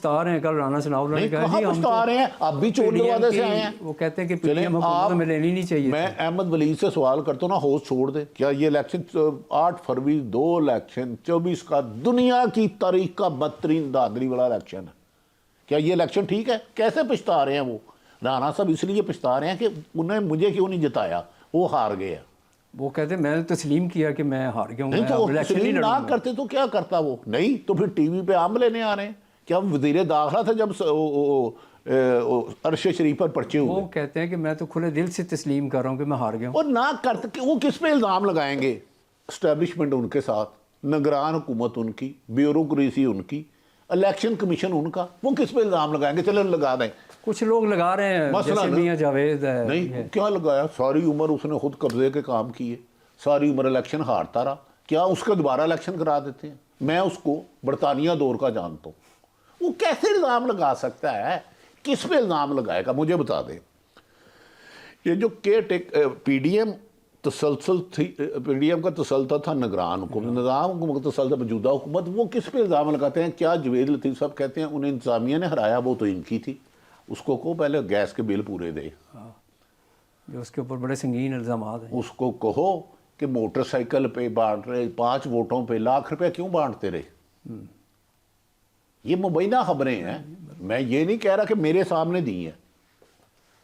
پچھتا رہے ہیں. کل رانا ثناءاللہ نے کہا کہاں پچھتا رہے ہیں؟ اب بھی چور دروازے سے آئے ہیں. وہ کہتے ہیں کہ پی ڈی ایم حکومت میں لینی نہیں چاہیے. میں احمد ولی سے سوال کرتا ہوں نا، ہوش چھوڑ دے. کیا یہ الیکشن 8 فروری 2024 کا دنیا کی تاریخ کا بدترین دھاندلی والا الیکشن ہے؟ کیا یہ الیکشن ٹھیک ہے؟ کیسے پچھتا رہے ہیں وہ رانا صاحب؟ اس لیے پچھتا رہے ہیں کہ انہیں مجھے کیوں نہیں جتایا، وہ ہار گئے ہیں. وہ کہتے ہیں میں نے تسلیم کیا کہ میں ہار گیا ہوں. نہیں تو تسلیم نہ کرتے تو کیا کرتا وہ؟ نہیں تو پھر ٹی وی پہ عام لینے آ رہے ہیں. کیا وزیر داخلہ تھا جب عرش شریف پر پرچے ہوئے؟ وہ کہتے ہیں کہ میں تو کھلے دل سے تسلیم کر رہا ہوں کہ میں ہار گیا ہوں. اور نہ کرتے وہ کس پہ الزام لگائیں گے؟ اسٹیبلشمنٹ ان کے ساتھ، نگران حکومت ان کی، بیوروکریسی ان کی، الیکشن کمیشن ان کا، وہ کس پہ الزام لگائیں گے؟ چلیں لگا دیں. کچھ لوگ لگا رہے ہیں جیسے میاں جاوید ہے. نہیں کیا لگایا؟ ساری عمر اس نے خود قبضے کے کام کیے، ساری عمر الیکشن ہارتا رہا. کیا اس کا دوبارہ الیکشن کرا دیتے ہیں؟ میں اس کو برطانیہ دور کا جانتا ہوں. وہ کیسے الزام لگا سکتا ہے؟ کس پہ الزام لگائے گا؟ مجھے بتا دیں. یہ جو پی ڈی ایم تسلسل تھی، پی ڈی ایم کا تسلسل تھا نگران حکومت، نظام حکومت کا تسلسل موجودہ حکومت، وہ کس پہ الزام لگاتے ہیں؟ کیا جوید لطیف صاحب کہتے ہیں انہیں انتظامیہ نے ہرایا، وہ تو ان کی تھی. اس کو کہو پہلے گیس کے بل پورے دے. جو اس کے اوپر بڑے سنگین الزامات ہیں. اس کو کہو کہ موٹر سائیکل پہ بانٹ رہے 5 ووٹوں پہ ₹1,00,000 کیوں بانٹتے رہے؟ یہ مبینہ خبریں ہیں. میں یہ نہیں کہہ رہا کہ میرے سامنے دی ہیں.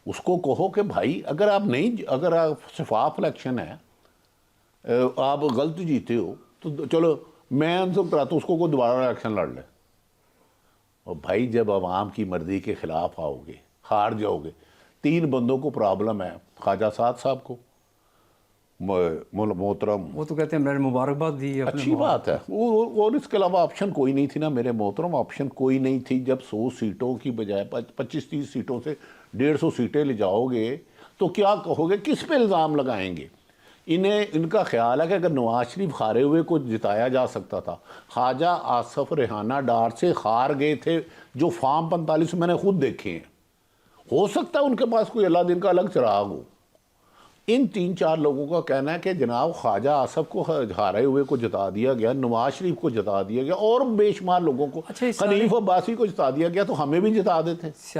اس کو کہو کہ بھائی اگر آپ شفاف الیکشن ہے، آپ غلط جیتے ہو تو چلو میں ان سے کراتا ہوں، اس کو دوبارہ الیکشن لڑ لے. اور بھائی جب عوام کی مرضی کے خلاف آؤ گے، ہار جاؤ گے. 3 بندوں کو پرابلم ہے، خواجہ سعد صاحب کو، محترم، وہ تو کہتے ہیں میں نے مبارکباد دی. اچھی بات ہے. اور اس کے علاوہ آپشن کوئی نہیں تھی نا میرے محترم، آپشن کوئی نہیں تھی. جب 100 سیٹوں کی بجائے 25-30 سیٹوں سے 150 سیٹیں لے جاؤ گے تو کیا کہو گے؟ کس پہ الزام لگائیں گے؟ ان کا خیال ہے کہ اگر نواز شریف ہارے ہوئے کو جتایا جا سکتا تھا. خواجہ آصف ریحانہ ڈار سے ہار گئے تھے، جو فارم 45 میں نے خود دیکھے ہیں. ہو سکتا ہے ان کے پاس کوئی اللہ دن کا الگ چراغ ہو. ان 3-4 لوگوں کا کہنا ہے کہ جناب خواجہ آصف کو ہارے ہوئے کو جتا دیا گیا، نواز شریف کو جتا دیا گیا، اور بے شمار لوگوں کو، حنیف عباسی کو جتا دیا گیا، تو ہمیں بھی جتا دیتے.